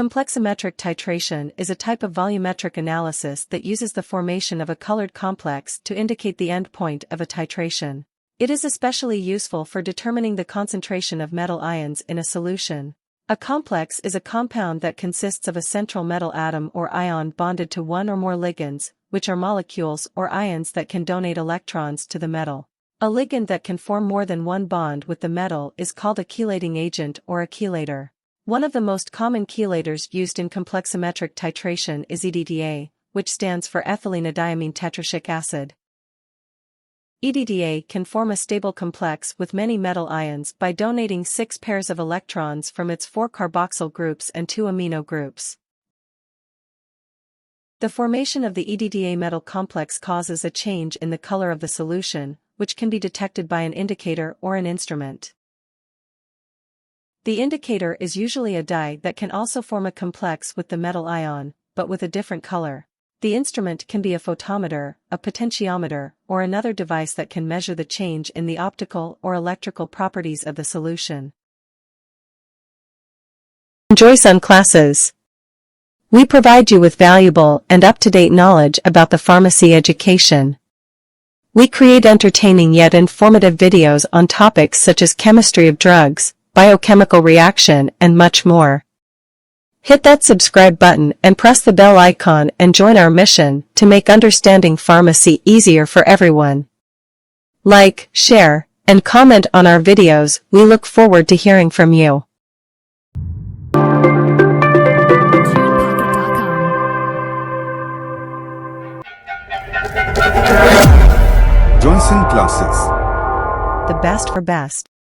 Complexometric titration is a type of volumetric analysis that uses the formation of a colored complex to indicate the end point of a titration. It is especially useful for determining the concentration of metal ions in a solution. A complex is a compound that consists of a central metal atom or ion bonded to one or more ligands, which are molecules or ions that can donate electrons to the metal. A ligand that can form more than one bond with the metal is called a chelating agent or a chelator. One of the most common chelators used in complexometric titration is EDTA, which stands for ethylene-diamine tetrashic acid. EDTA can form a stable complex with many metal ions by donating 6 pairs of electrons from its 4 carboxyl groups and 2 amino groups. The formation of the EDTA metal complex causes a change in the color of the solution, which can be detected by an indicator or an instrument. The indicator is usually a dye that can also form a complex with the metal ion, but with a different color. The instrument can be a photometer, a potentiometer, or another device that can measure the change in the optical or electrical properties of the solution. Enjoy some classes. We provide you with valuable and up-to-date knowledge about the pharmacy education. We create entertaining yet informative videos on topics such as chemistry of drugs, biochemical reaction, and much more. Hit that subscribe button and press the bell icon and join our mission to make understanding pharmacy easier for everyone. Like, share, and comment on our videos. We look forward to hearing from you. Johnson Classes. The best for best.